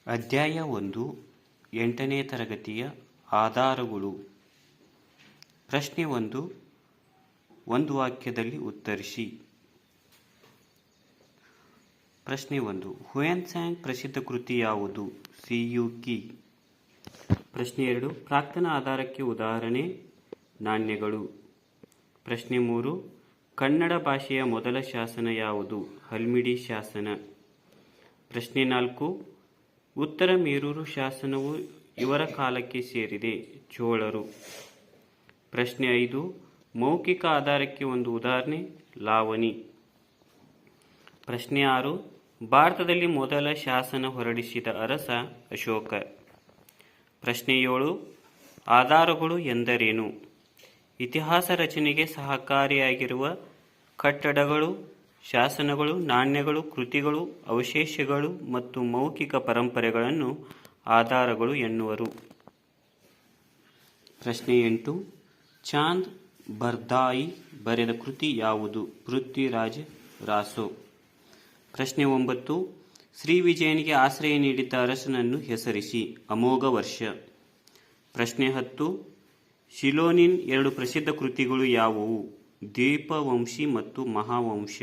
ಅಧ್ಯಾಯ 1 8ನೇ ತರಗತಿಯ ಆಧಾರಗಳು. ಪ್ರಶ್ನೆ 1, ಒಂದು ವಾಕ್ಯದಲ್ಲಿ ಉತ್ತರಿಸಿ. ಪ್ರಶ್ನೆ 1, ಹುಯೆನ್ ತ್ಸಾಂಗ್ ಪ್ರಸಿದ್ಧ ಕೃತಿ ಯಾವುದು? ಸಿಯುಕಿ. ಪ್ರಶ್ನೆ 2, ಪ್ರಾಕ್ತನ ಆಧಾರಕ್ಕೆ ಉದಾಹರಣೆ ನಾಣ್ಯಗಳು. ಪ್ರಶ್ನೆ 3, ಕನ್ನಡ ಭಾಷೆಯ ಮೊದಲ ಶಾಸನ ಯಾವುದು? ಹಲ್ಮಿಡಿ ಶಾಸನ. ಪ್ರಶ್ನೆ 4, ಉತ್ತರ ಮೇರೂರು ಶಾಸನವು ಇವರ ಕಾಲಕ್ಕೆ ಸೇರಿದೆ. ಚೋಳರು. ಪ್ರಶ್ನೆ 5, ಮೌಖಿಕ ಆಧಾರಕ್ಕೆ ಒಂದು ಉದಾಹರಣೆ ಲಾವಣಿ. ಪ್ರಶ್ನೆ 6, ಭಾರತದಲ್ಲಿ ಮೊದಲ ಶಾಸನ ಹೊರಡಿಸಿದ ಅರಸ ಅಶೋಕ. ಪ್ರಶ್ನೆ 7, ಆಧಾರಗಳು ಎಂದರೇನು? ಇತಿಹಾಸ ರಚನೆಗೆ ಸಹಕಾರಿಯಾಗಿರುವ ಕಟ್ಟಡಗಳು, ಶಾಸನಗಳು, ನಾಣ್ಯಗಳು, ಕೃತಿಗಳು, ಅವಶೇಷಗಳು ಮತ್ತು ಮೌಖಿಕ ಪರಂಪರೆಗಳನ್ನು ಆಧಾರಗಳು ಎನ್ನುವರು. ಪ್ರಶ್ನೆ 8, ಚಾಂದ್ ಬರ್ದಾಯಿ ಬರೆದ ಕೃತಿ ಯಾವುದು? ಪೃಥ್ವಿರಾಜ್ ರಾಸೋ. ಪ್ರಶ್ನೆ 9, ಶ್ರೀವಿಜಯನಿಗೆ ಆಶ್ರಯ ನೀಡಿದ್ದ ಅರಸನನ್ನು ಹೆಸರಿಸಿ. ಅಮೋಘ ವರ್ಷ. ಪ್ರಶ್ನೆ 10, ಶಿಲೋನಿನ 2 ಪ್ರಸಿದ್ಧ ಕೃತಿಗಳು ಯಾವುವು? ದ್ವೀಪವಂಶಿ ಮತ್ತು ಮಹಾವಂಶ.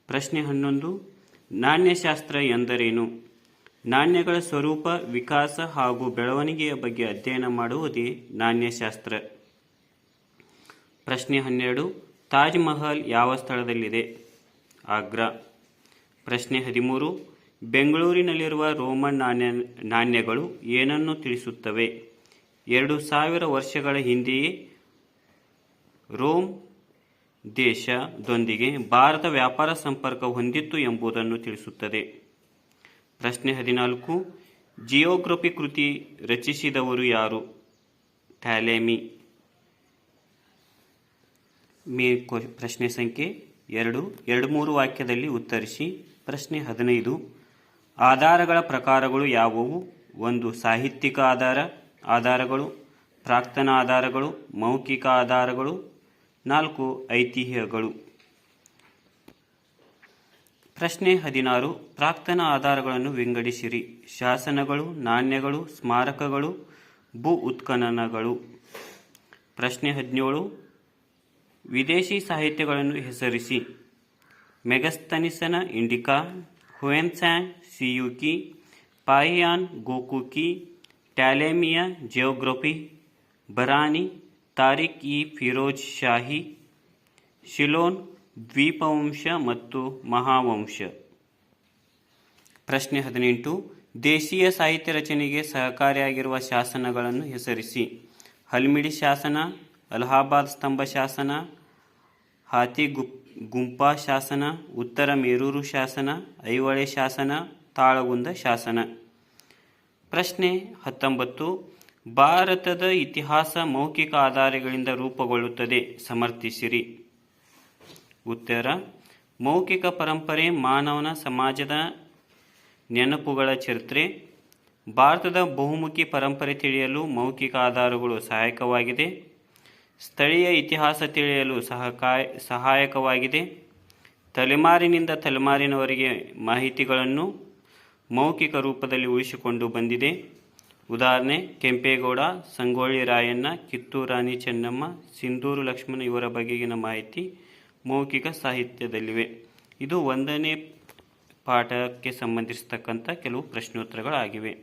ಪ್ರಶ್ನೆ 11, ನಾಣ್ಯಶಾಸ್ತ್ರ ಎಂದರೇನು? ನಾಣ್ಯಗಳ ಸ್ವರೂಪ, ವಿಕಾಸ ಹಾಗೂ ಬೆಳವಣಿಗೆಯ ಬಗ್ಗೆ ಅಧ್ಯಯನ ಮಾಡುವುದೇ ನಾಣ್ಯಶಾಸ್ತ್ರ. ಪ್ರಶ್ನೆ 12, ತಾಜ್ ಮಹಲ್ ಯಾವ ಸ್ಥಳದಲ್ಲಿದೆ? ಆಗ್ರಾ. ಪ್ರಶ್ನೆ 13, ಬೆಂಗಳೂರಿನಲ್ಲಿರುವ ರೋಮನ್ ನಾಣ್ಯಗಳು ಏನನ್ನು ತಿಳಿಸುತ್ತವೆ? 2000 ವರ್ಷಗಳ ಹಿಂದೆಯೇ ರೋಮ್ ದೇಶದೊಂದಿಗೆ ಭಾರತ ವ್ಯಾಪಾರ ಸಂಪರ್ಕ ಹೊಂದಿತ್ತು ಎಂಬುದನ್ನು ತಿಳಿಸುತ್ತದೆ. ಪ್ರಶ್ನೆ 14, ಜಿಯೋಗ್ರಫಿ ಕೃತಿ ರಚಿಸಿದವರು ಯಾರು? ಟ್ಯಾಲೆಮಿ. ಪ್ರಶ್ನೆ ಸಂಖ್ಯೆ 2, 2-3 ವಾಕ್ಯದಲ್ಲಿ ಉತ್ತರಿಸಿ. ಪ್ರಶ್ನೆ 15, ಆಧಾರಗಳ ಪ್ರಕಾರಗಳು ಯಾವುವು? 1 ಸಾಹಿತ್ಯಿಕ ಆಧಾರಗಳು, ಪ್ರಾಕ್ತನ ಆಧಾರಗಳು, ಮೌಖಿಕ ಆಧಾರಗಳು, 4 ಐತಿಹ್ಯಗಳು. ಪ್ರಶ್ನೆ 16, ಪ್ರಾಕ್ತನ ಆಧಾರಗಳನ್ನು ವಿಂಗಡಿಸಿರಿ. ಶಾಸನಗಳು, ನಾಣ್ಯಗಳು, ಸ್ಮಾರಕಗಳು, ಭೂ ಉತ್ಖನನಗಳು. ಪ್ರಶ್ನೆ 17, ವಿದೇಶಿ ಸಾಹಿತ್ಯಗಳನ್ನು ಹೆಸರಿಸಿ. ಮೆಗಸ್ತನಿಸನ Indica, Hiuen Tsang Siyuki, Fahien ಗೋಕುಕಿ, ಟ್ಯಾಲೆಮಿಯ ಜಿಯೋಗ್ರಫಿ, ಬರಾನಿ, ತಾರಿಕ್ ಇ ಫಿರೋಜ್ ಶಾಹಿ, ಶಿಲೋನ್ ದ್ವೀಪವಂಶ ಮತ್ತು ಮಹಾವಂಶ. ಪ್ರಶ್ನೆ 18, ದೇಶೀಯ ಸಾಹಿತ್ಯ ರಚನೆಗೆ ಸಹಕಾರಿಯಾಗಿರುವ ಶಾಸನಗಳನ್ನು ಹೆಸರಿಸಿ. ಹಲ್ಮಿಡಿ ಶಾಸನ, ಅಲಹಾಬಾದ್ ಸ್ತಂಭ ಶಾಸನ, ಹಾತಿ ಗುಂಪಾ ಶಾಸನ, ಉತ್ತರ ಮೇರೂರು ಶಾಸನ, ಐಹೊಳೆ ಶಾಸನ, ತಾಳಗುಂದ ಶಾಸನ. ಪ್ರಶ್ನೆ 19, ಭಾರತದ ಇತಿಹಾಸ ಮೌಖಿಕ ಆಧಾರಗಳಿಂದ ರೂಪುಗೊಳ್ಳುತ್ತದೆ. ಸಮರ್ಥಿಸಿರಿ. ಉತ್ತರ: ಮೌಖಿಕ ಪರಂಪರೆ ಮಾನವನ ಸಮಾಜದ ನೆನಪುಗಳ ಚರಿತ್ರೆ. ಭಾರತದ ಬಹುಮುಖಿ ಪರಂಪರೆ ತಿಳಿಯಲು ಮೌಖಿಕ ಆಧಾರಗಳು ಸಹಾಯಕವಾಗಿದೆ. ಸ್ಥಳೀಯ ಇತಿಹಾಸ ತಿಳಿಯಲು ಸಹಾಯಕವಾಗಿದೆ. ತಲೆಮಾರಿನಿಂದ ತಲೆಮಾರಿನವರೆಗೆ ಮಾಹಿತಿಗಳನ್ನು ಮೌಖಿಕ ರೂಪದಲ್ಲಿ ಉಳಿಸಿಕೊಂಡು ಬಂದಿದೆ. ಉದಾಹರಣೆ: ಕೆಂಪೇಗೌಡ, ಸಂಗೊಳ್ಳಿ ರಾಯಣ್ಣ, ಕಿತ್ತೂರು ರಾಣಿ ಚೆನ್ನಮ್ಮ, ಸಿಂಧೂರು ಲಕ್ಷ್ಮಣ ಇವರ ಬಗೆಗಿನ ಮಾಹಿತಿ ಮೌಖಿಕ ಸಾಹಿತ್ಯದಲ್ಲಿವೆ. ಇದು 1ನೇ ಪಾಠಕ್ಕೆ ಸಂಬಂಧಿಸಿರ್ತಕ್ಕಂಥ ಕೆಲವು ಪ್ರಶ್ನೋತ್ತರಗಳಾಗಿವೆ.